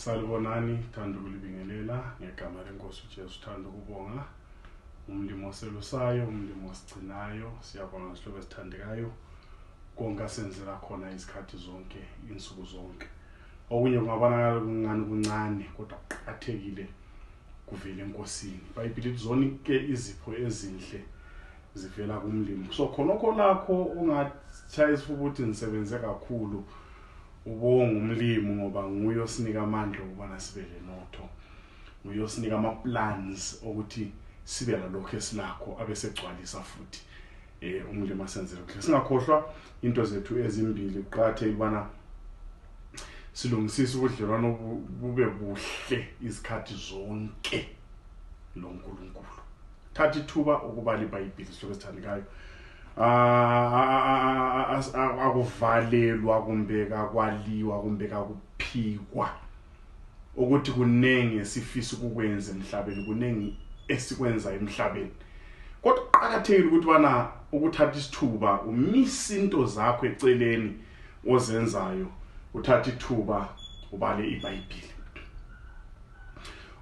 Salibonani, thanda ukulibingelela ngegama lenkosi uJesu, thanda ukubonga umlimo oselusayo, umlimo osigcinayo. Siyabonga isihlobo esithandekayo konke asenzela khona izikhathi zonke, insuku zonke. Okunye kungabonakala kungani kuncane kodwa kuqakathekile kuvela enkosini. iBhayibheli lithi zonke izipho ezinhle zivela kumlimo. So khonokho lakho ungatshayisa ukuthi nisebenze kakhulu, ubonga umlimo ngoba nguye osinika amandla ukubana sibe lenotho, nguye osinika ama-plans ukuthi sibe lalokho esilakho abesegcwalisa futhi umlimo asenzele kuhle. Singakhohlwa into zethu ezimbili, kuqakathekile ubana silungisise ubudlelwano bube buhle izikhathi zonke loNkulunkulu. Thatha ithuba ukubala iBhayibheli isihlobo esithandekayo. Akuvalelwa kumbe kakwaliwa kumbe kakuphikwa ukuthi kunenge esifisa ukukwenza emhlabeni, kunenge esikwenza emhlabeni. Kodwa kuqakathekile ukuthi bana ukuthatha isithuba umisa into zakho eceleni ozenzayo, uthatha ithuba ubale iBhayibheli.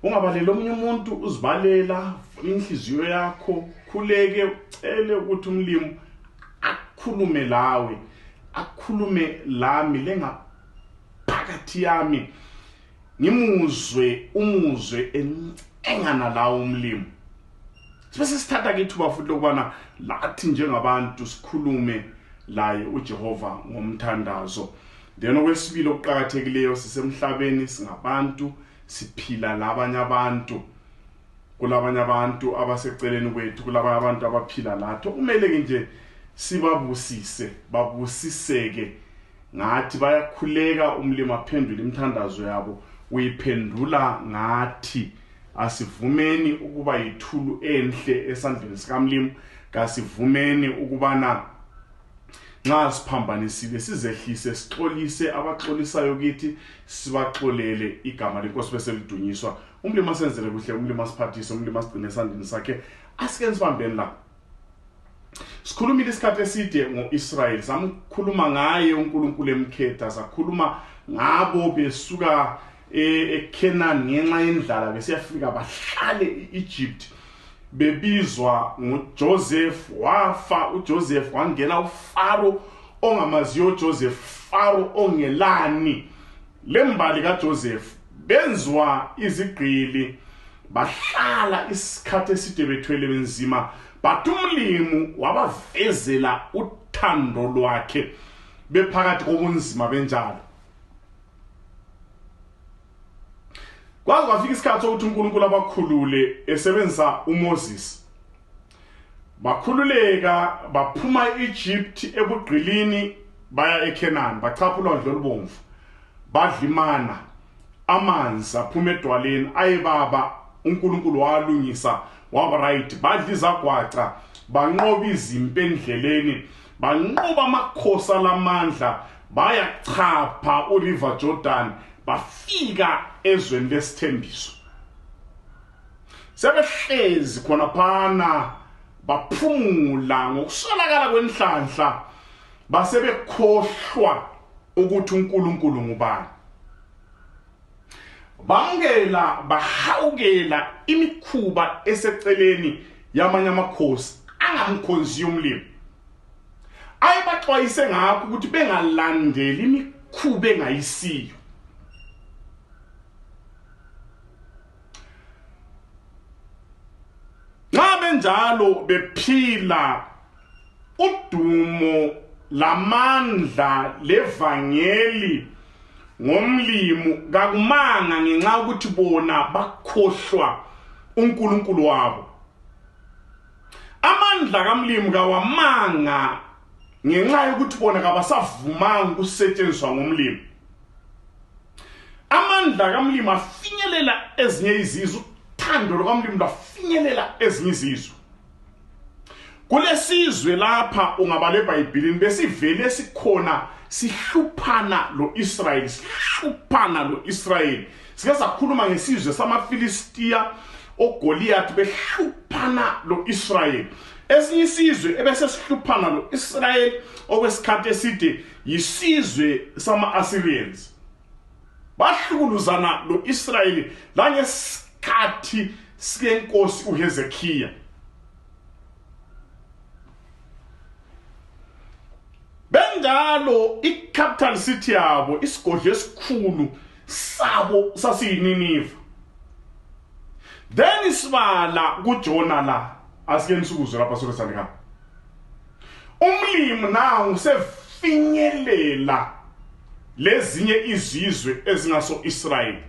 Ungabaleli omunye umuntu, uzibalela inhliziyo yakho, khuleke ucele ukuthi umlimo akhulume lawe, akhulume lami lengaphakathi yami, ngimuzwe umuzwe engana lawo umlimo. Sibese sithatha ke ithuba futhi lokubana lathi njengabantu sikhulume laye uJehova ngomthandazo. Then okwesibili okuqakathekileyo, sisemhlabeni singabantu, siphila labanye abantu, kulabanye abantu abaseceleni kwethu, kulabanye abantu abaphila latho. Kumele ke nje sibabusise, babusiseke ngathi bayakhuleka umlimo aphendule imithandazo yabo, uyiphendula ngathi. Asivumeni ukuba yithulu enhle esandleni sikamlimo, kasivumeni ukubana nxa siphambanisile sizehlise, sixolise abaxolisayo kithi, sibaxolele, igama lenkosi bese lidunyiswa. Umlimo asenzele kuhle, umlimo asiphathise, umlimo asigcine esandleni sakhe. Asike sibambeni la. Sikhulumile isikhathi eside ngo-Israyeli, samkhuluma ngaye uNkulunkulu emkhetha, sakhuluma ngabo besuka eKenani ngenxa yendlala besiyafika bahlale eEgypt, bebizwa nguJoseph. Wafa uJoseph, wangena uFaro ongamaziyo uJoseph, Faro ongelani. Lembali kaJoseph benzwa izigqili, bahlala isikhathi eside bethwele benzima, bathi umlimo wabavezela uthando lwakhe bephakathi kobunzima benjalo. Kwaze kwafika isikhathi sokuthi uNkulunkulu abakhulule esebenzisa uMoses. Bakhululeka, baphuma eEgypt ebugqilini baya eKenani, bachapha ulwandle olubomvu, badlimana, amanzi aphuma edwaleni ayebaba. uNkulunkulu walungisa waba right, badla izagwaca, banqoba izimpi endleleni, banqoba amakhosi alamandla, bayachapha uRiver Jordan, bafika ezweni lesithembiso. Sebehlezi khona phana baphumula ngokuswelakala kwenhlanhla, basebekhohlwa ukuthi uNkulunkulu ngubani. Bangela bahawukela imikhuba eseceleni yamanye amakhosi angamkhonzi umlimo. Ayibaxwayise ngakho ukuthi bengalandeli imikhuba engayisiyo. Ngabe njalo bephila udumo lamandla levangeli ngomlimo, kakumanga ngenxa ukuthi bona bakhohlwa uNkulunkulu wabo. Amandla kamlimo kawamanga ngenxa yokuthi bona kabasavumanga ukusetshenziswa ngomlimo. Amandla kamlimo afinyelela ezinye izizwe, uthando lwakamlimo lwafinyelela ezinye izizwe. Kulesizwe lapha ungabala eBhayibhelini besivele sikhona sihluphana lo-Israyeli, sihluphana lo-Israyeli. Sike sakhuluma ngesizwe samaFilistiya, oGoliath behluphana lo-Israyeli. Esinye isizwe ebese sihluphana lo-Israyeli okwesikhathi eside yisizwe sama-Assyrians. bahlukuluzana lo Israyeli la ngesikhathi senkosi uHezekiya. Benjalo i-capital city yabo isigodlo esikhulu sabo sasiyininiva. Then isibala kuJona la asike nisukuzwe lapha sokusandika. Umlimi nawo usefinyelela lezinye izizwe ezingaso Israyeli.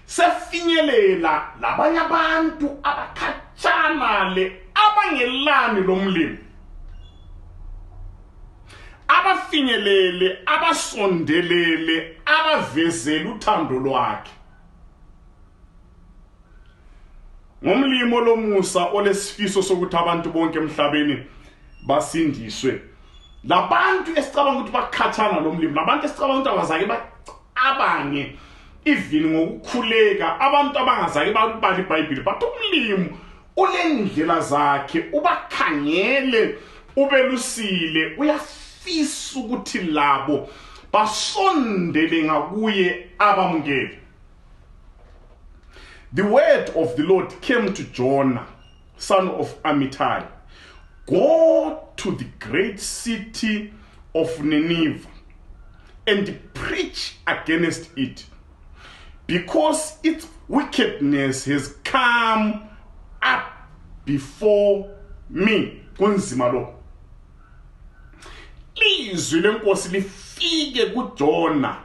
Sefinyelela labanye abantu abakhatshana le abangelani lomlimi. Abafinyelele, abasondelele, abavezele uthando lwakhe. Ngomlimo lomusa olesifiso sokuthi abantu bonke emhlabeni basindiswe. Labantu esicabanga ukuthi bakhatshana lomlimo, labantu esicabanga ukuthi abazake bacabange even ngokukhuleka, abantu abangazake babala iBhayibheli, but umlimo ulendlela zakhe, ubakhangele, ubelusile, uyafisa ukuthi labo basondele ngakuye abamukele. The word of the Lord came to Jonah, son of Amittai. Go to the great city of Nineveh and preach against it, because its wickedness has come up before me. Kunzima lo. Izwi lenkosi lifike kuJona,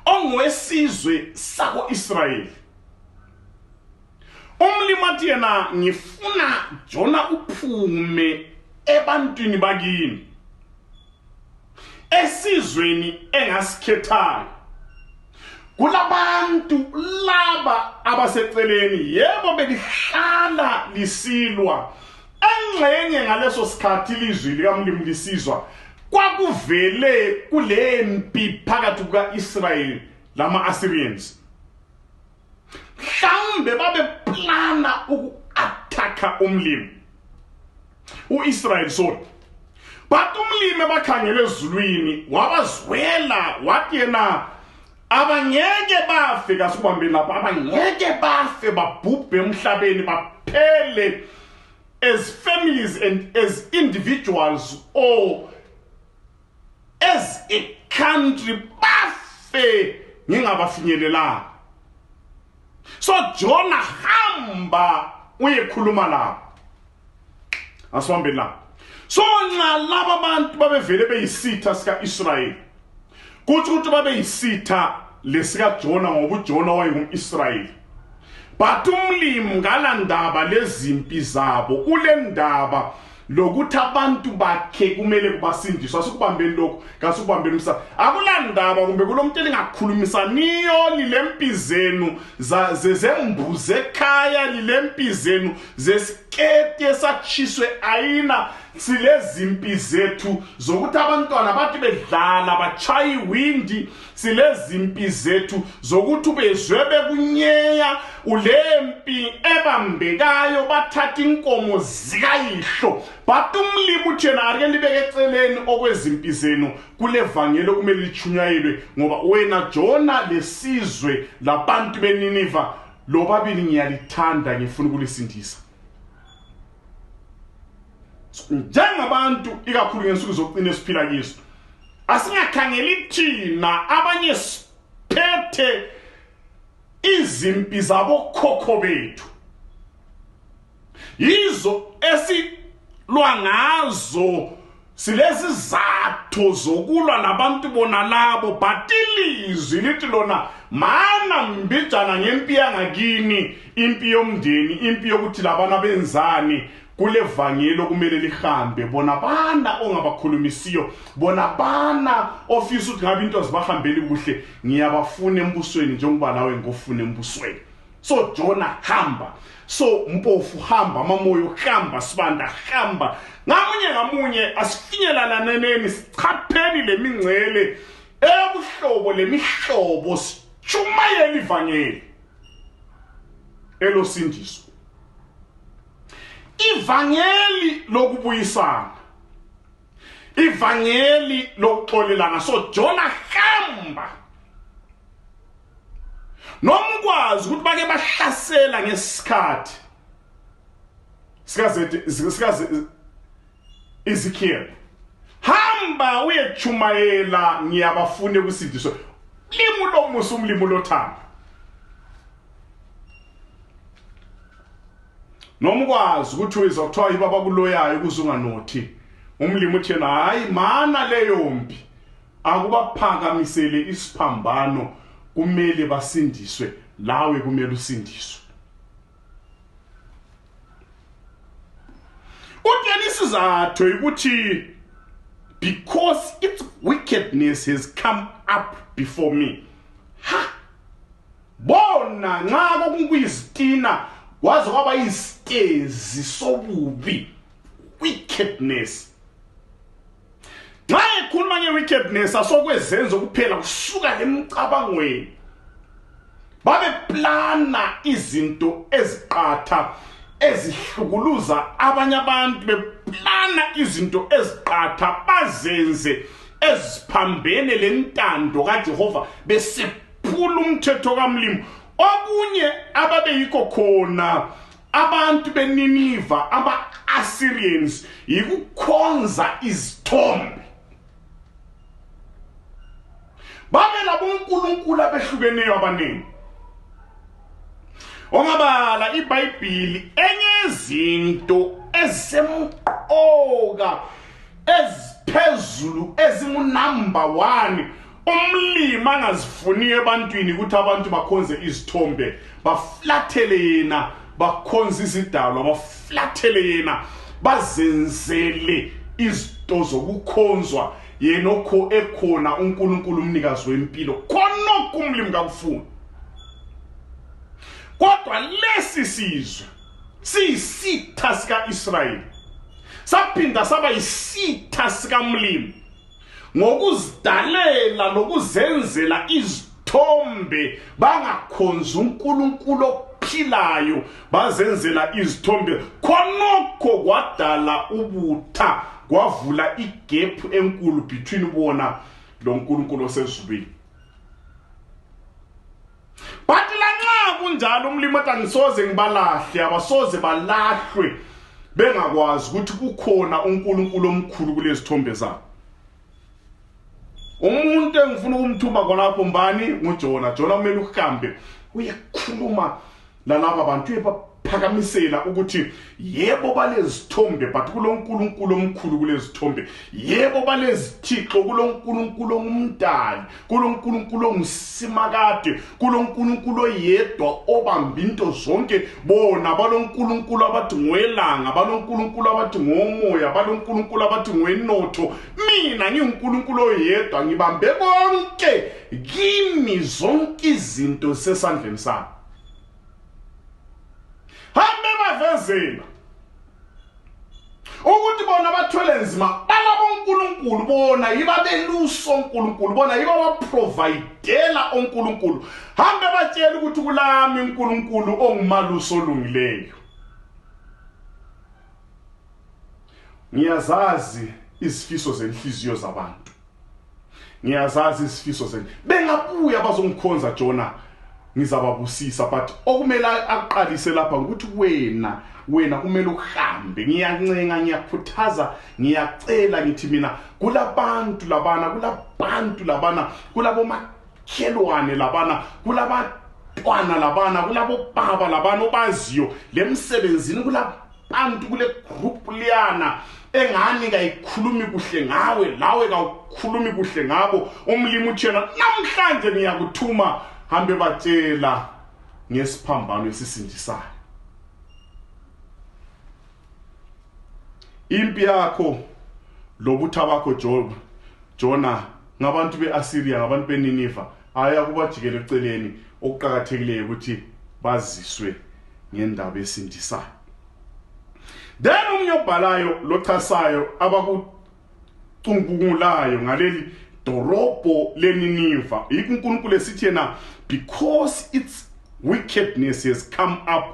ongowesizwe sako Israyeli. Umlimathi yena ngifuna Jona uphume ebantwini bakini, esizweni engasikhethayo. Kulabantu laba abaseceleni, yebo belihlala lisilwa, engxenye ngaleso sikhathi ilizwi likamlimi lisizwa, kwakuvele kulempi phakathi kuka-Israyeli lama-Assyrians. Mhlawumbe babeplana uku-athaka umlimi u-Israyeli sorry, but umlimi bakhangele ezulwini wabazwela wathi yena abangeke bafe kasubambeni lapha, abangeke bafe babhubhe emhlabeni baphele as families and as individuals or as a country, bafe ngingabafinyelelanga. So Jona hamba uyekhuluma lapha. Asibambeni lapha. So nxa laba bantu babevele beyisitha sika Israyeli, kuthi ukuthi babeyisitha lesika Jona ngoba uJona wayengumIsrayeli. But umlimi ngalandaba lezimpi zabo, ulendaba lokuthi abantu bakhe kumele kubasindiswa. Asikubambeni lokho, kasukubambeni msa. Akulandaba kumbe kulomuntu elingakhulumisaniyo lilempi zenu zezembuzi ekhaya, lilempi zenu zesiketi esatshiswe ayina, silezimpi zethu zokuthi abantwana bathi bedlala batshaya iwindi, silezimpi zethu zokuthi ubezwe bekunyeya, ulempi ebambekayo bathatha inkomo zikayihlo. But umlimi uthi yena ake libeke eceleni okwezimpi zenu, kule vangeli okumele lichunyayelwe, ngoba wena Jona lesizwe labantu beNiniva lobabili ngiyalithanda, ngifuna ukulisindisa. Njengabantu ikakhulu ngensuku zokuqina esiphila kizo, asingakhangeli thina abanye siphethe izimpi zabo khokho bethu, yizo esilwa ngazo, silezi zatho zokulwa nabantu bona labo. But ilizwi lithi lona mana mbijana ngempi yangakini, impi yomndeni, impi yokuthi labana benzani, kule vangeli okumele lihambe. Bona bana ongabakhulumisiyo, bona bana ofisa ukuthi ngabe into zibahambeli kuhle, ngiyabafuna embusweni njengoba nawe ngofuna embusweni. So Jona hamba, so mpofu hamba, mamoyo hamba, sibanda hamba, ngamunye asifinyelananeni, sichapheni lemingcele ebuhlobo lemihlobo, sichumayela ivangeli elosindiso, ivangeli lokubuyisana, ivangeli lokuxolelana. So Jona hamba noma ukwazi ukuthi bake bahlasela ngesikhathi sikaze Ezekiel, hamba uyechumayela ngiyabafune kusindiso limu lomusa umlimo lothando. Noma ukwazi ukuthi uyizothiwa ibaba kuloyayo kuzunganothi umlimo uthena hayi mana leyo mpi akubaphakamisele isiphambano kumele basindiswe lawe kumele usindiswe. Utheni isizathu ukuthi because its wickedness has come up before me. Ha! Bona nxa kokuyizitina waze kwaba isitezi sobubi, wickedness. Nxa ekhuluma nge-wickedness asokwezenzo kuphela kusuka emcabangweni. Babe plana izinto eziqatha ezihlukuluza abanye abantu, beplana izinto eziqatha bazenze eziphambene lentando kaJehova besephula umthetho kaMlimo. Okunye ababeyikho khona abantu beNiniva ama-Assyrians yikukhonza izithombe. Babela bonkulunkulu abehlukeneyo abaningi. Ongabala iBhayibheli enyezinto ezisemqoka eziphezulu ezingunumber 1 umlimi angazifuni ebantwini ukuthi abantu bakhonze izithombe, baflathele yena, bakhonze izidalwa, baflathele yena, bazenzele izinto zokukhonzwa yena okho ekhona uNkulunkulu umnikazi wempilo khonokho umlimi kakufuni. Kodwa lesi sizwe siyisitha sika-Israyeli saphinda saba yisitha sikaMlimi ngokuzidalela nokuzenzela izithombe, bangakhonza uNkulunkulu ophilayo, bazenzela izithombe. Khonokho kwadala ubutha, kwavula igap enkulu between bona lo Nkulunkulu osezulwini. Bathi lanxa kunjalo umlimi othi angisoze ngibalahle, abasoze balahlwe bengakwazi ukuthi kukhona uNkulunkulu omkhulu kulezi thombe zabo. Umuntu engifuna ukumthuma khonapho mbani nguJona. Jona kumele uhambe uyekhuluma lalaba bantu uyebaphakamisela ukuthi yebo balezithombe but kuloNkulunkulu omkhulu kulezithombe. Yebo balezithixo kuloNkulunkulu ongumdali, kuloNkulunkulu ongusimakade, kuloNkulunkulu oyedwa obamba into zonke. Bona baloNkulunkulu abathi ngoelanga, baloNkulunkulu abathi ngomoya, baloNkulunkulu abathi ngoenotho. Mina ngiuNkulunkulu oyedwa ngibambe konke, kimi zonke izinto sesandleni sami. Hambe bavezela ukuthi bona bathwele nzima balabo uNkulunkulu, bona yiba beluso uNkulunkulu, bona yiba baprovidela uNkulunkulu. Hambe batshela ukuthi kulami uNkulunkulu ongumaluso olungileyo. Ngiyazazi izifiso zenhliziyo zabantu, ngiyazazi izifiso zen bengabuya bazongikhonza Jona ngizababusisa, but okumele aqalise lapha ukuthi wena kumele uhambe. Ngiyancenga, ngiyakhuthaza, ngiyacela ngithi mina kulabantu labana, kulabo makhelwane labana, kulabantwana labana, kulabo baba labana obaziyo lemsebenzini, kulabantu kule group liyana engani kayikhulumi kuhle ngawe, lawe kawukhulumi kuhle ngabo. Umlimi uthena namhlanje ngiyakuthuma hambe batshela ngesiphambano esisindisayo. Impi yakho lobutha bakho Jona ngabantu beAsyria, ngabantu beNiniva aya kubajikela eceleni. Okuqhakathekileyo ukuthi baziswe ngendaba esindisayo. Then umnyobhalayo lochasayo abakucungulayo ngaleli dorobo leNiniva uNkulunkulu esithi yena because its wickedness has come up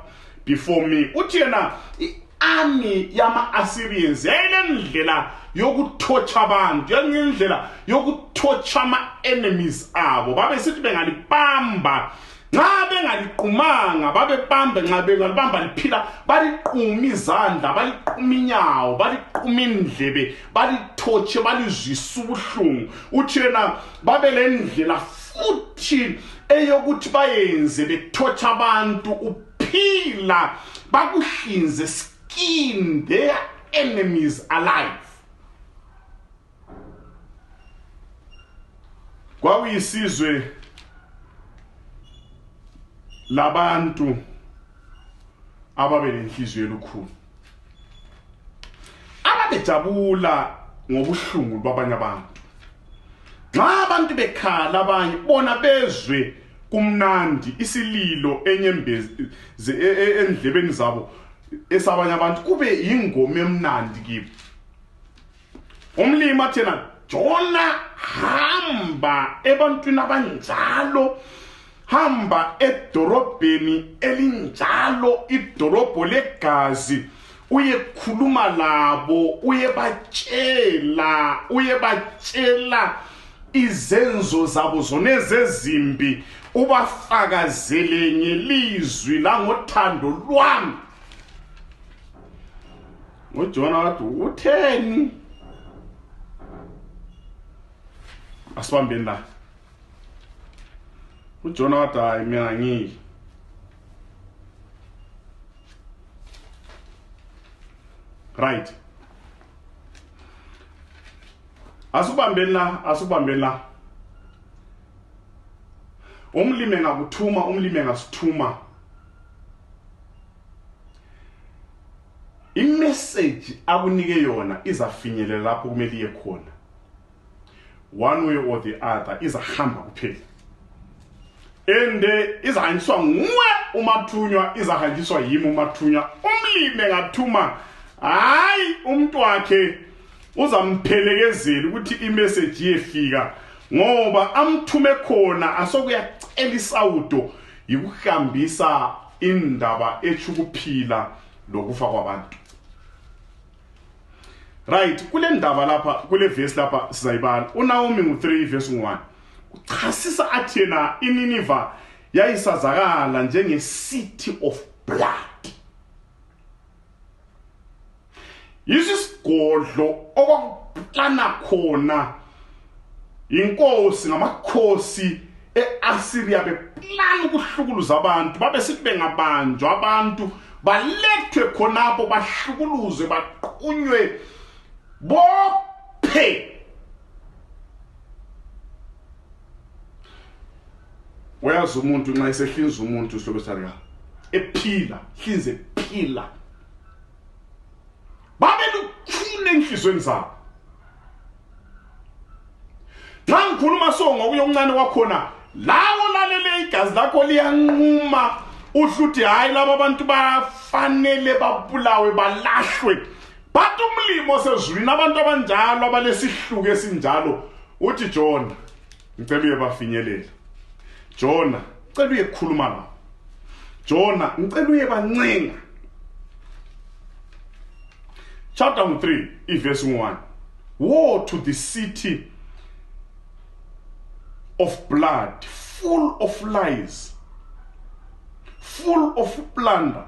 before me. Uthi yena i-army yama-Assyrians yayilendlela yokuthotsha abantu, yayilendlela yokuthotsha ama-enemies abo. Babesithi bengalibamba nxa bengaliqumanga babebambe nxa bengalibamba liphila baliquma izandla baliquma inyawo baliquma indlebe balithotshe balizwisa ubuhlungu uthi yena babelendlela futhi eyokuthi bayenze bethotsha abantu uphila bakuhlinze skin their enemies alive. Kwakuyisizwe labantu ababelenhliziyo elukhulu ababejabula ngobuhlungu babanye abantu. Nxa abantu bekhala abanye bona bezwe kumnandi isililo enyembezi endlebeni zabo esabanye abantu kube ingoma emnandi kibo. Umlimi athena Jona hamba ebantwini abanjalo, hamba edorobheni elinjalo, idorobho legazi, uye khuluma labo, uye batshela izenzo zabo zonezezimbi, ubafakazele ngelizwi langothando lwami. uJona wathi utheni? Asibambeni la. uJona wathi hayi mina ngiki. Right. Asubambeni la. Umlimi engakuthuma, umlimi engasithuma. I-message akunike yona izafinyelela lapho kumele iye khona. One way or the other izahamba kuphela. Ende izahanjiswa nguwe umathunywa, izahanjiswa yimi umathunywa. Umlimi engathuma hayi umuntu wakhe uzampelekezela ukuthi i-message iyefika ngoba amthume khona asokuyacela isawudo yikuhambisa indaba echukuphila lokufa kwabantu. Right, kule ndaba lapha kule verse lapha sizayibala uNaomi ngo3 verse 1 uchasisa athi yena iNiniva yayisazakala njenge city of blood. Yisigodlo okwakuplana khona inkosi ngamakhosi eAsiria beplana ukuhlukuluza abantu babesithi bengabanjwa abantu balethwe khonapho bahlukuluzwe baqunywe bophe. Uyazi umuntu nxa esehlinza umuntu sobesarika ephila hlinze phila babelukhune enhlizweni zabo. Xa ngikhuluma so ngokuya omncane wakhona lawo lalele igazi lakho liyanquma uhluthi hayi laba abantu bafanele babulawe balahlwe. But umlimo osezulwini abantu abanjalo abalesihluku esinjalo uthi Jona ngicela uye bafinyelela. Jona ngicela uye kukhuluma nabo. Jona ngicela uye bancenga. Chapter 3 verse 1. Woe to the city of blood, full of lies, full of plunder,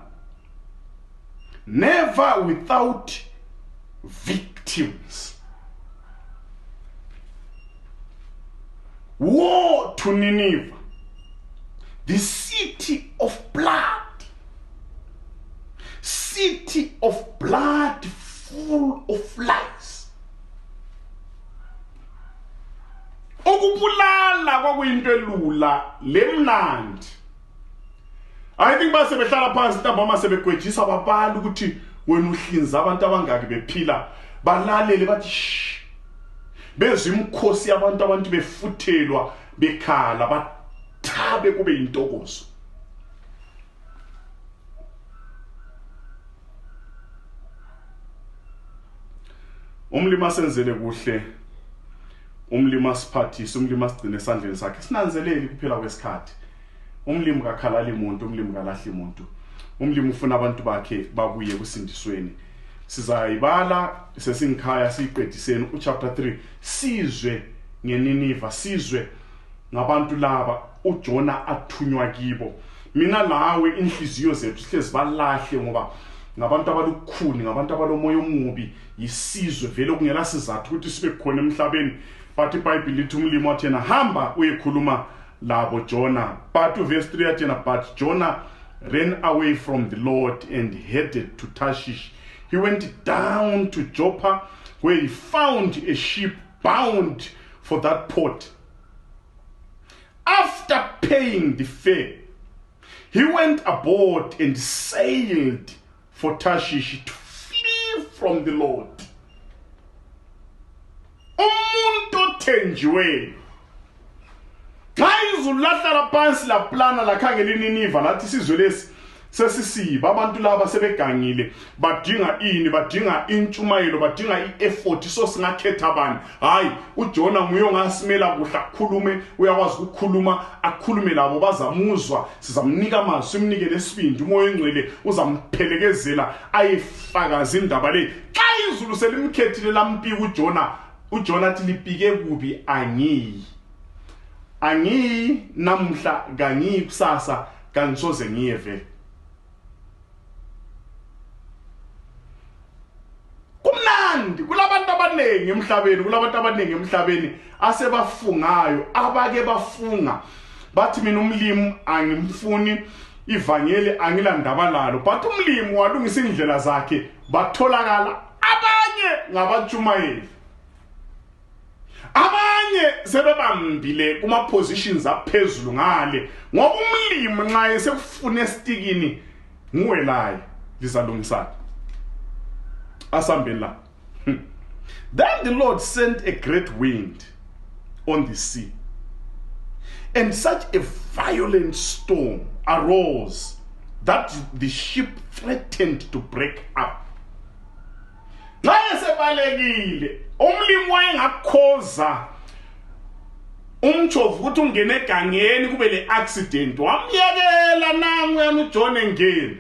never without victims. Woe to Nineveh, the city of blood, city of blood, full of lies. Okubulala kwakuyinto elula lemnandi. I think base behlala phansi ntambama sebegwejisa babala ukuthi wena uhlinza abantu abangaki bephila balalele bathi shh. Bezwe imkhosi abantu befuthelwa bekhala bathabe kube intokozo. Umlimi asenzele kuhle, umlimi asiphathise, umlimi asigcine esandleni sakhe. Sinanzeleli kuphela kwesikhathi. Umlimi kakhalali umuntu, umlimi kalahli umuntu. Umlimi ufuna abantu bakhe babuye kusindisweni. Sizayibala sesingikhaya siqediseni uchapter 3 sizwe ngeNiniva, sizwe ngabantu laba uJona athunywa kibo. mina lawe inhliziyo zethu sihlezi balahle ngoba ngabantu abalukhuni, ngabantu abalomoya omubi, yisizwe vele kungela sizathu ukuthi sibe khona emhlabeni. But iBhayibheli lithi umlimi wathi yena hamba uyekhuluma labo Jonah. But verse 3 yathi yena, but Jonah ran away from the Lord and headed to Tarshish. He went down to Joppa, where he found a ship bound for that port. After paying the fare, he went aboard and sailed for Tarshish to flee from the Lord. Umuntu othenjiweyo xa izulu lahlala phansi laplana lakhangela iNiniva lathi isizwe lesi sesisiba, abantu laba sebegangile, badinga ini, badinga intshumayelo, badinga i-effort, so singakhetha abantu. Hayi, uJona nguye ongasimela kuhle akhulume, uyakwazi ukukhuluma, akhulume labo bazamuzwa, sizamnika amazwi, simnike lesibindi, umoya engcwele uzampelekezela ayifakaza indaba le. Xa izulu selimkhethile lampika uJona athi lipike kubi, angiyi namhla, kangiyi kusasa, kangisoze ngiye vele. Kumnandi kulabantu abaningi emhlabeni asebafungayo, abake bafunga bathi mina umlimi angimfuni, ivangeli angilandaba lalo, but umlimi walungisa indlela zakhe, batholakala abanye ngabatshumayeli, abanye sebebambile kuma positions aphezulu ngale, ngoba umlimi nxa esekufuna esitikini nguwe laye lizalungisana asambeni la. Then the Lord sent a great wind on the sea, and such a violent storm arose that the ship threatened to break up. Nxa sebalekile umlimi wayengakhoza umjovu ukuthi ungene egangeni kube le accident, wamyekela nangu yana uJona engena.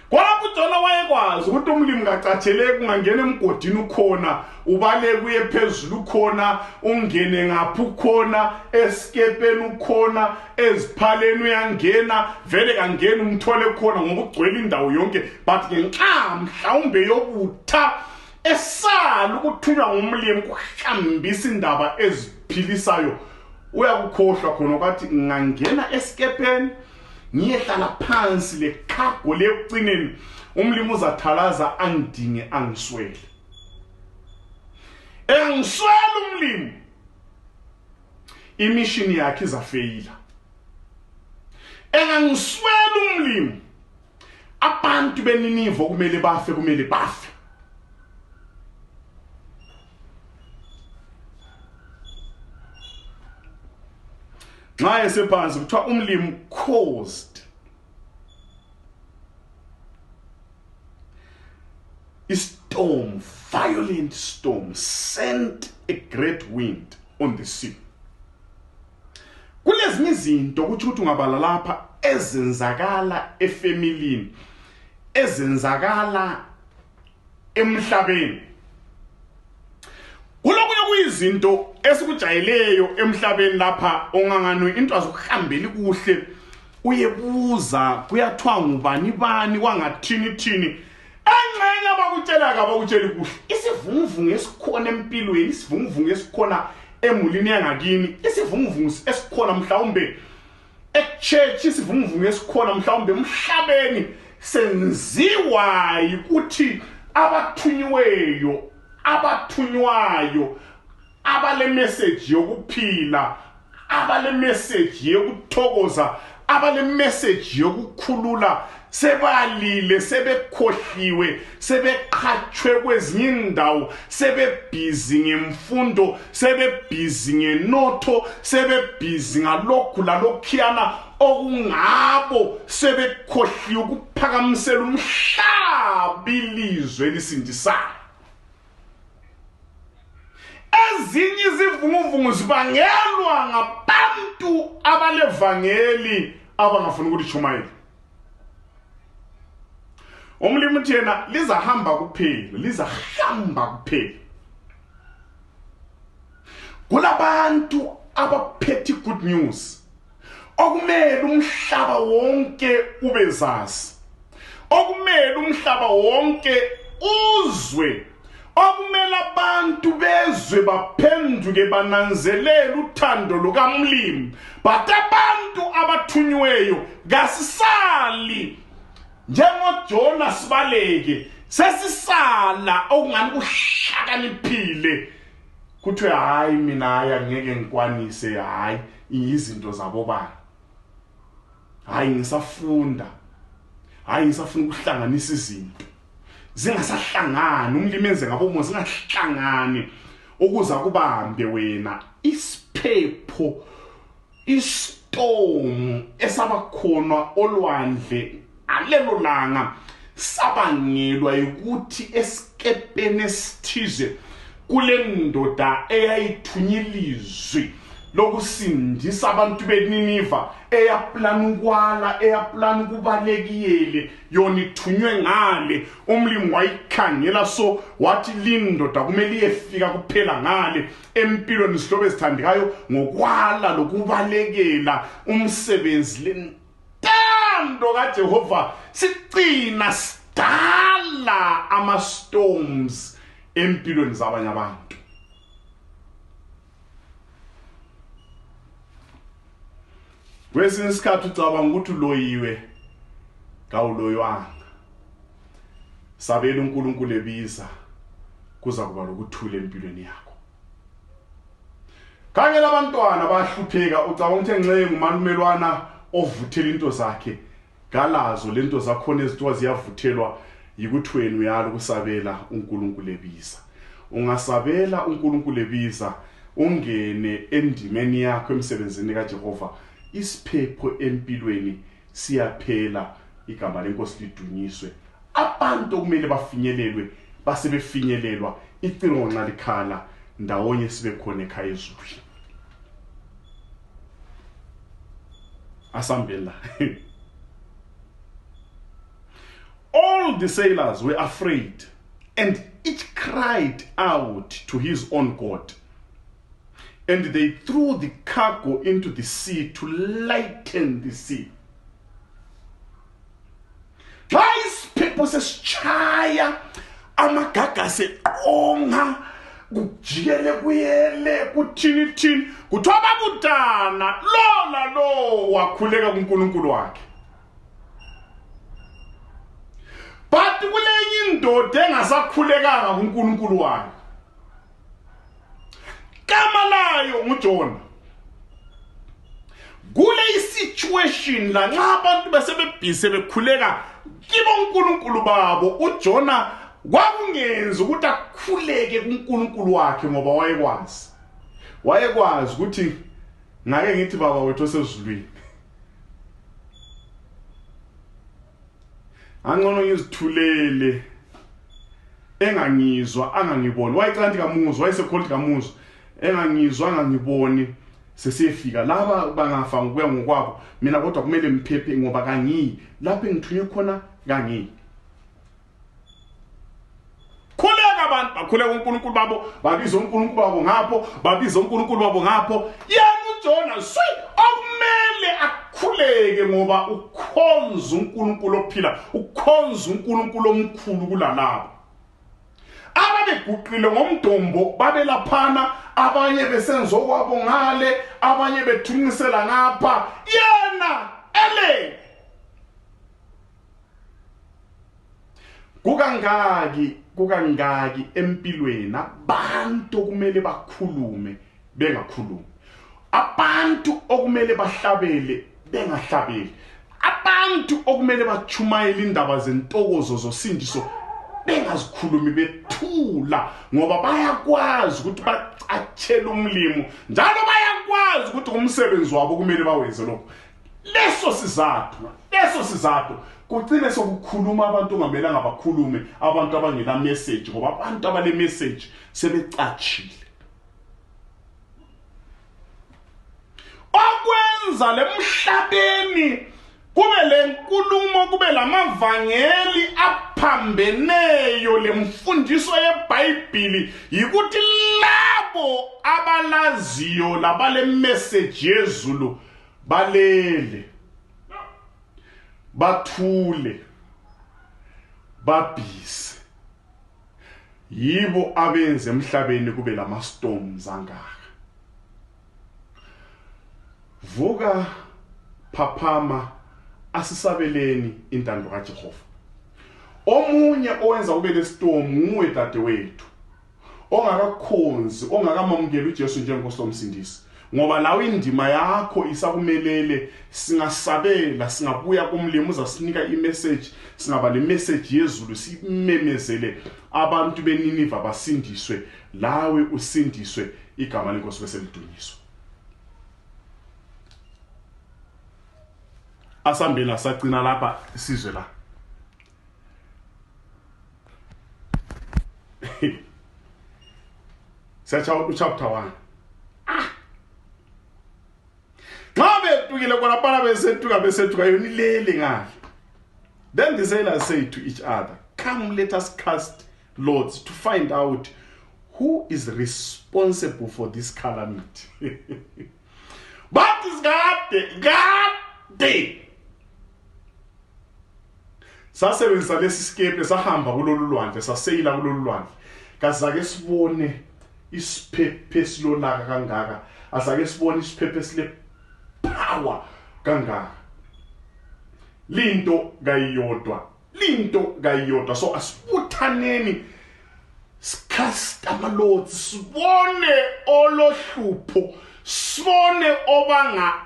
Kwalapho uJona wayekwazi ukuthi umlimi ngacatsheleke ungangena emgodini ukhona, ubale kuye phezulu ukhona, ungene ngapha ukhona, eskepeni ukhona, eziphaleni uyangena, vele kangena umthole khona ngoba ugcwele indawo yonke. But ngenxa mhlawumbe yobutha esala ukuthunywa ngumlimi kuhlambisa indaba eziphilisayo, uyakukhohlwa khona ukuthi ngangena eskepeni ngiyehlala phansi le cargo lekucineni, umlimi uzathalaza angidinge angiswele. Engiswele umlimi, imishini yakhe izafeyila. Engiswele umlimi, abantu beNiniva kumele bafe. Nxa esephansi kuthiwa umlimi caused a storm, violent storm, sent a great wind on the sea. Kulezinye izinto ukuthi ungabala lapha ezenzakala efamilini, ezenzakala emhlabeni. Kulokuye kuyizinto esikujayeleyo emhlabeni lapha ongangano into azokuhambeli kuhle, uyebuza kuyathiwa ngubani wangathini engcenye abakutshela kabakutsheli kuhle. Isivunguvungu esikhona empilweni, isivunguvungu esikhona emulini yangakini, isivunguvungu esikhona mhlawumbe echurch, isivunguvungu esikhona mhlawumbe emhlabeni senziwa ukuthi abathunywayo abale message yokuphila, abale message yokuthokoza, abale message yokukhulula, sebalile, sebekhohliwe, sebeqhatshwe kwezinye indawo, sebebhizi ngemfundo, sebebhizi ngenotho, sebebhizi ngalokhu lalokhiyana okungabo, sebekhohliwe ukuphakamisela umhlaba ilizwe elisindisayo. Ezinye izivunguvungu zibangelwa ngabantu abalevangeli abangafuni ukulishumayela. Umlimi uthi yena lizahamba kuphela. Kulabantu abaphethe good news okumele umhlaba wonke ubezazi, okumele umhlaba wonke uzwe, okumele abantu bezwe baphenduke bananzelela uthando lukaMlimi. But abantu abathunyweyo kasisali njengoJona sibaleke, sesisala okungani kuhlakaniphile kuthiwe hayi mina angeke ngikwanise, hayi izinto zabo bani, hayi ngisafunda, hayi ngisafuna ukuhlanganisa izinto zingasahlangani, umlimi enze ngabo zingahlangani ukuza kubambe wena isiphepho, istorm esabakhona olwandle alelo langa sabangelwa ukuthi esikepeni esithize kule ndoda eyayithunyilizwe lokusindisa abantu beNiniva, eyaplana ukwala, eyaplana ukubalekiyele, yona ithunywe ngale. Umlimi wayikhangela so wathi lindoda kumele iyefika kuphela ngale empilweni sihlobo ezithandekayo ngokwala lokubalekela umsebenzi. Lentando kaJehova sicina sidala ama-storms empilweni zabanye abantu. Kwesinye isikhathi ucabanga ukuthi uloyiwe, kawuloyanga. Sabela uNkulunkulu ebiza, kuza kuba lokuthula empilweni yakho. Khangela abantwana bahlupheka, ucabanga ukuthi enxe ngumalumelwana ovuthela into zakhe, galazo lento zakhona ezithiwa ziyavuthelwa yikuthi wena uyala ukusabela uNkulunkulu ebiza. Ungasabela uNkulunkulu ebiza, ungene endimeni yakho emsebenzini kaJehova, isiphepho empilweni siyaphela, igama lenkosi lidunyiswe. Abantu okumele bafinyelelwe basebefinyelelwa, iqinqa likhala, ndawonye sibe khona ekhaya ezulwini. Asambela. All the sailors were afraid, and each cried out to his own God. And they threw the cargo into the sea to lighten the sea. Guys, people sesichaya amagaga seonga kujiyele kuyele kuthini kuthiwa babudana lo wakhuleka kuNkulunkulu wakhe. But kulenye indoda engasakhulekanga kuNkulunkulu wakhe, gama layo nguJona. Kule situation la nxa abantu besebebhise bekhuleka kibo uNkulunkulu babo, uJona kwakungenza ukuthi akhuleke kuNkulunkulu wakhe, ngoba wayekwazi ukuthi ngake ngithi baba wethu osezulwini, angcono ngizithulele engangizwa angangiboni. Wayecanti kamuzwa, wayesekholithi kamuzwa, engangizwa angangiboni, sesiyefika laba bangafa ngokuya ngokwabo, mina kodwa kumele mphephe ngoba kangiyi lapho engithunywe khona kangiyi. Khuleka abantu bakhuleka uNkulunkulu babo, babiza uNkulunkulu babo ngapho, babiza uNkulunkulu babo ngapho. Yena uJona okumele akhuleke ngoba ukhonza uNkulunkulu ophila, ukhonza uNkulunkulu omkhulu kulalabo. Ababeguqile ngomdombo babelaphana, abanye besenza okwabo ngale, abanye bethunyisela ngapha, yena ele. Kukangaki empilweni abantu okumele bakhulume bengakhulumi, abantu okumele bahlabele bengahlabeli, abantu okumele bachumayele indaba zentokozo zosindiso bengazikhulumi bethula, ngoba bayakwazi ukuthi bacatshele umlimo, njalo bayakwazi ukuthi umsebenzi wabo kumele bawenze lokho. Leso sizathu kugcine sokukhuluma abantu ongamelanga bakhulume, abantu abangela message, ngoba abantu abale message sebecatshile. Okwenza lemhlabeni kube lenkulumo, kube lamavangeli aphambeneyo lemfundiso yeBhayibheli, yikuthi labo abalaziyo labale message yezulu balele, bathule, babhise. Yibo abenze emhlabeni kube lama storms angaka. Vuka phaphama asisabeleni intando kaJehova. Omunye owenza kube lestorm nguwe dadewethu. Ongakakhonzi, ongakamamukela uJesu njengenkosi lomsindisi. Ngoba lawo indima yakho isakumelele singasabela, singabuya kumlimo uzasinika imessage, singaba le message yezulu simemezele abantu beNiniva basindiswe, lawe usindiswe, igama lenkosi bese lidunyiswa. Asambeni asagcina lapha isizwe la. Search chapter 1. Then the sailors said to each other, "Come, let us cast lots to find out who is responsible for this calamity." But is God. Sasebenzisa lesiskepe sahamba kulolu lwandle, saseyila kulolu lwandle. Kasake sibone isiphephe silolaka kangaka, asake sibone isiphephe sile power kangaka. Linto kayodwa. So asibuthaneni scast amalots, sibone olohlupho, sibone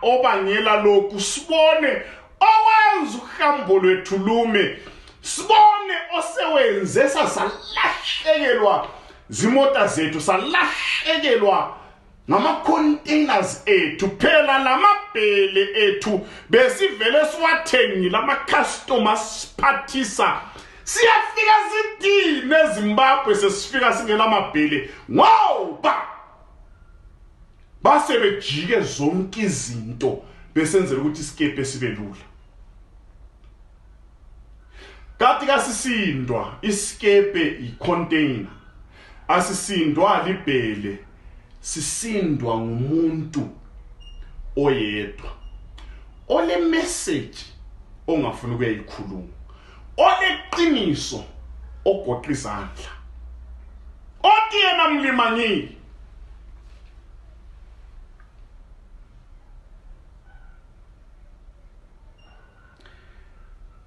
obangela lokhu, sibone owenza uhambo lwethu lume, sibone osewenze sasalahlekelwa zimota zethu, salahlekelwa ngama-containers ethu, phela lamabhele ethu besivele siwathengile, ama-customers siphathisa. Siyafika sidine eZimbabwe sesifika singela mabhele ngoba base bejike zonke izinto besenzela ukuthi isikepe sibe lula. Kathi kasisindwa isikepe i-container, asisindwa libhele, sisindwa ngumuntu oyedwa ole message ongafuna ukuyikhuluma, ole qiniso ogoqa izandla, othi yena mlimangile.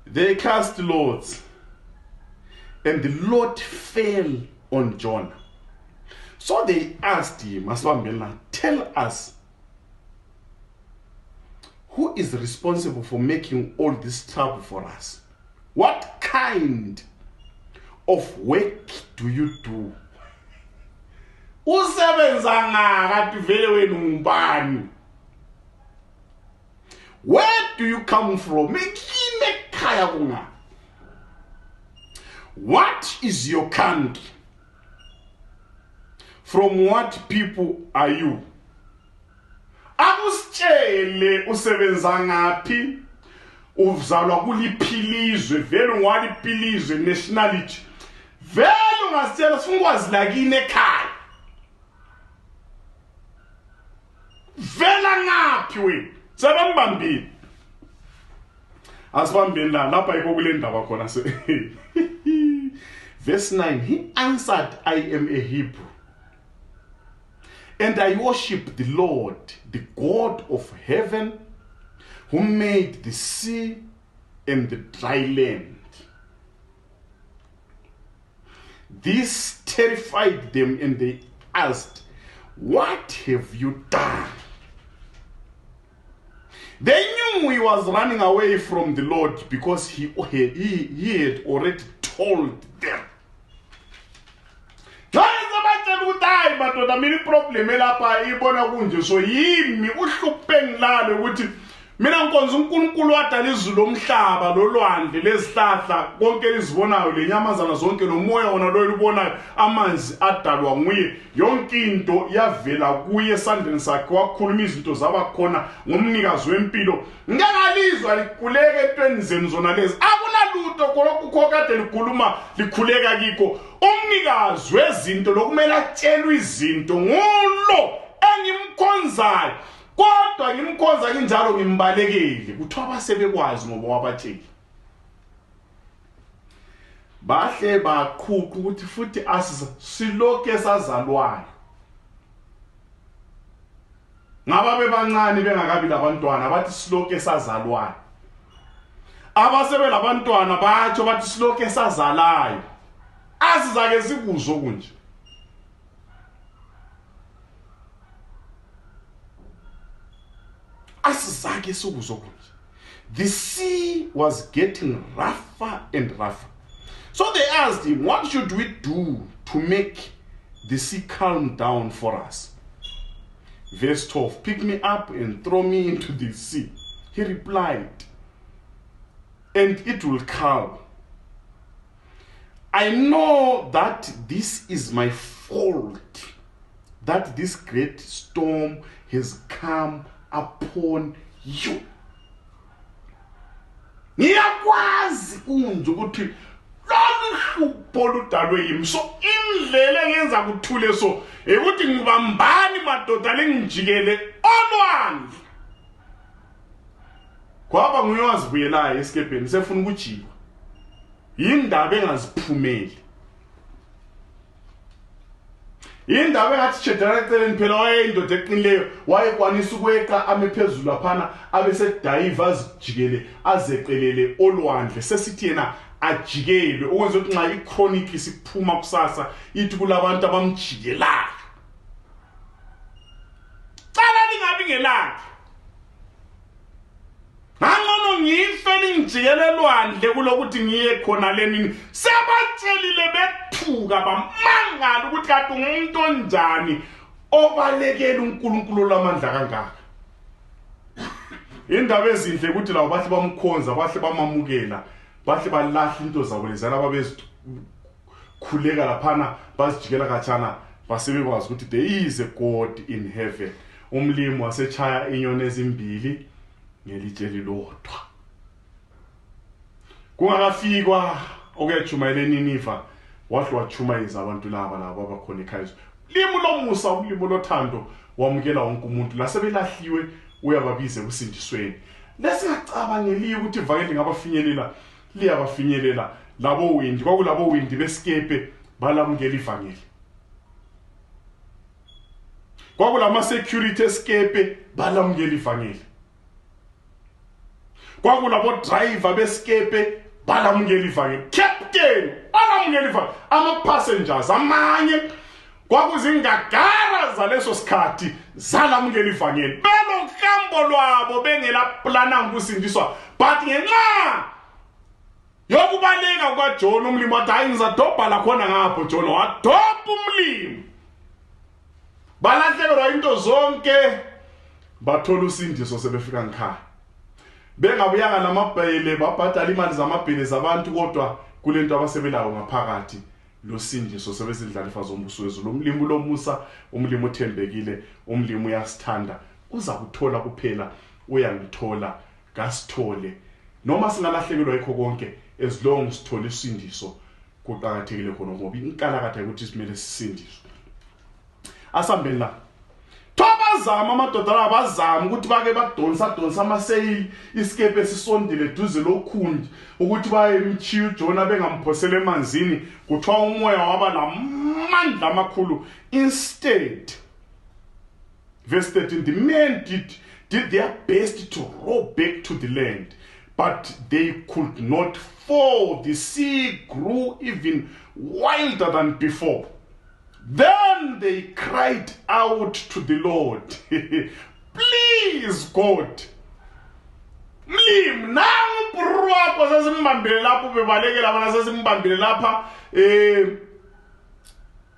They cast lots, and the lot fell on Jonah. So they asked him, "Tell us, who is responsible for making all this trouble for us? What kind of work do you do? Usebenza ngaka vele wena ngubani? Where do you come from? What is your country? From what people are you?" Akusitshele usebenza ngaphi, uzalwa kuliphilizwe, vele ungwaliphilizwe nationality. Vele ungasitshela sifungwazi lakini ekhaya. Vela ngaphi wena? Sebambambile. Asibambeni lapha yikho kule ndaba khona se. Verse 9, he answered, "I am a Hebrew, and I worship the Lord, the God of heaven, who made the sea and the dry land." This terrified them, and they asked, "What have you done?" They knew he was running away from the Lord because he had already told them. Madoda mina iproblem elapha ibona kunje, so yimi uhluphe ngilale ukuthi mina nkonzo uNkulunkulu wadala izulu omhlaba lolwandle lezihlahla konke izibonayo lenyamazana zonke nomoya wona lo ubonayo, amanzi adalwa nguye, yonke into yavela kuye esandleni sakhe, wakhuluma izinto zaba khona ngomnikazi wempilo. Ngingalizwa likhuleka etweni zenu zona lezi, akunalutho kolokhu kade likhuluma likhuleka kiko. Umnikazi wezinto lokumele atshelwe izinto ngulo engimkhonzayo, kodwa ngimkhonza kinjalo ngimbalekile kuthiwa basebekwazi ngoba wabatheki bahle baqhuqa ukuthi futhi siloke sazalwayo ngaba bebancane bengakabi labantwana bathi siloke sazalwayo abasebe labantwana batsho bathi siloke sazalayo asizake sikuzo kunje asizake sikuzo kunje. The sea was getting rougher and rougher. So they asked him, what should we do to make the sea calm down for us? Verse 12, pick me up and throw me into the sea. He replied, and it will calm. I know that this is my fault, that this great storm has come upon you. Ngiyakwazi unje ukuthi lokuhlupho ludalwe yimi so indlela engenza kuthule so ukuthi ngibambani madoda lengijikele olwandle kwaba nguyozibuyelayo esikepeni sefuna ukujika indaba engaziphumeli indaba engathi chedara eceleni phela wayeyindoda eqinileyo wayekwanisa ukweqa amephezulu laphana abese-dive azijikele azeqelele olwandle sesithi yena ajikele ukwenza ukuthi nxa i-chronic isiphuma kusasa ithi kulabantu abamjikelayo cala lingabi ngelakhe ngangcono ngife lingijikele elwandle kulokuthi ngiye khona lenini sebatshelile bethuka bamangala ukuthi kade umuntu onjani obalekela uNkulunkulu lamandla kangaka indaba ezinhle ukuthi labo bahle bamkhonza bahle bamamukela bahle balahla into zabo lezana babezikhuleka laphana bazijikela khatshana basebekwazi ukuthi there is a God in heaven. Umlimi wasechaya inyoni ezimbili ngelitshe lilodwa kungakafikwa okuyachumayela eNiniva wahle wachumayeza abantu laba abakhona ekhaya limo lomusa ulimo lothando wamukela wonke umuntu lasebelahliwe uyababize kusindisweni lesingacabangeliyo ukuthi ivangeli ngabafinyelela liyabafinyelela labo windi kwakulabo windi besikepe balamukela ivangeli kwakulama security esikepe balamukela ivangeli kwakulabo driver besikepe balamukela ivangeli captain balamukela ivangeli ama passengers amanye kwakuzingagara zaleso sikhathi zalamukela ivangeli belokhambo lwabo bengela plana ukusindiswa but ngenxa yokubaleka kwaJona umlimi wathi hayi ngizadobha la khona ngapho Jona wadobha umlimi balahlekelwa into zonke bathola usindiso sebefika ngikhaya bengabuyanga namabhele babhadala imali zamabhele zabantu kodwa kulento abasebelayo ngaphakathi lo sindiso sebezindlalifa zombuso wezulu umlimi lomusa umlimi othembekile umlimi uyasithanda uza kuthola kuphela uyangithola kasithole noma singalahlekelwa yikho konke as long sithola isindiso kuqhakathekile khona ngoba inkalakatha ukuthi simele sisindiswe asambeni la Tobazama amadoda abazama ukuthi bake badonsa amaseyili isikepe esisondele duze lokhunji ukuthi baye emchiyo Jona bengamphosela emanzini kuthiwa umoya waba lamandla amakhulu instead verse 13 the men did their best to row back to the land but they could not, for the sea grew even wilder than before. Then they cried out to the Lord, please God, mlimi nangu bro wakho sesimbambile lapho bebalekela abana sesimbambile lapha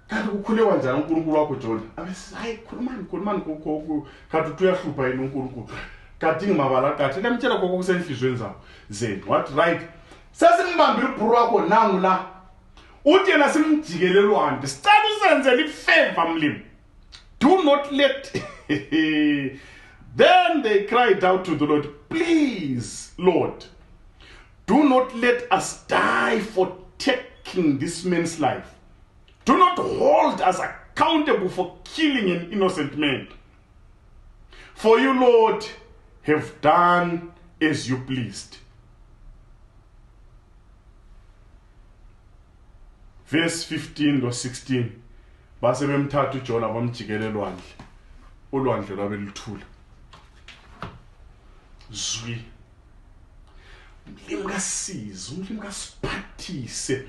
kanti kukhule kanjani uNkulunkulu wakho Jona abese hayi khulumani kokho kanti uyahlupha yini uNkulunkulu kanti ngimabala kanti lemtshela kokho kusenhlizweni zabo zenu what right sesimbambile bro wakho nangu la uthi yena simjikelelwane sicela usenzele ifavor mlimi do not let then they cried out to the Lord, please Lord, do not let us die for taking this man's life. Do not hold us accountable for killing an innocent man. For you, Lord, have done as you pleased. Verse 15 to 16. Base bemthatha uJona bamjikela elwandle. Ulwandle lwabe luthula. Zwi. Umlimi kasize, umlimi kasiphathise.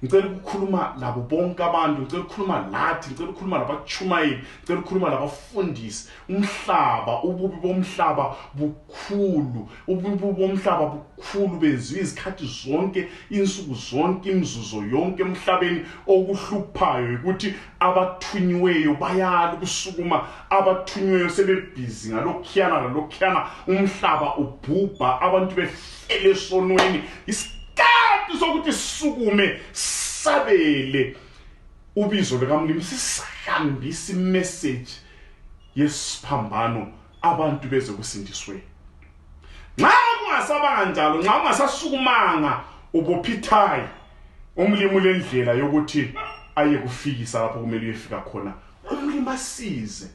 Ngicela ukukhuluma labo bonke abantu, ngicela ukukhuluma lathi, ngicela ukukhuluma labachumayeli, ngicela ukukhuluma labafundisi. Umhlaba, ububi bomhlaba bukhulu, ububi bomhlaba bukhulu benziwa izikhathi zonke, insuku zonke, imizuzo yonke emhlabeni. Okuhluphayo ukuthi abathunyiweyo bayala ukusukuma, abathunyiweyo sebebhizi ngalokhiyana nalokhiyana, umhlaba ubhubha, abantu befele esonweni. Sokuthi sisukume sabele ubizo likamlimi, sisihambisa imessage yesiphambano abantu beze kusindiswe. Nxa kungasaba kanjalo, nxa ungasasukumanga ubophithayi umlimi lendlela yokuthi aye kufikisa lapho kumele uyefika khona, umlimi asize,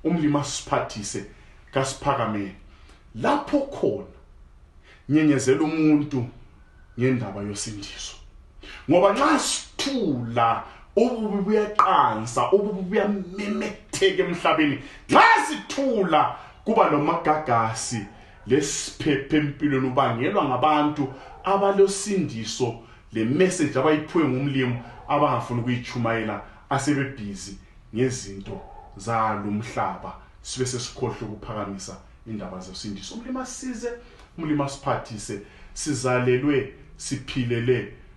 umlimi asiphathise, kasiphakamele lapho khona. Nyenyezela umuntu ngendaba yosindiso, ngoba nxa sithula ububi buyaqansa, ububi buyamemetheka emhlabeni. Nxa sithula kuba lomagagasi lesiphephe empilweni, ubangelwa ngabantu abalosindiso, le message abayiphiwe ngumlimi abangafuni ukuyichumayela, asebebhizi ngezinto zalo umhlaba, sibe sesikhohle ukuphakamisa indaba zosindiso. Umlimi asize, umlimi asiphathise, sizalelwe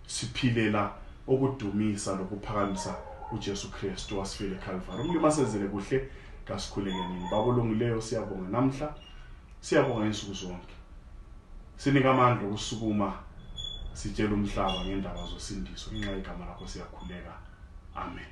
siphilela okudumisa lokuphakamisa uJesu Kristu wasifile eCalvary. Umlimi asenzele kuhle, kasikhuleke nini. Babolongileyo siyabonga namhla, siyabonga insuku zonke. Sinika amandla okusukuma sitshela umhlaba ngendaba zosindiso. Ngenxa yegama lakho siyakhuleka. Amen.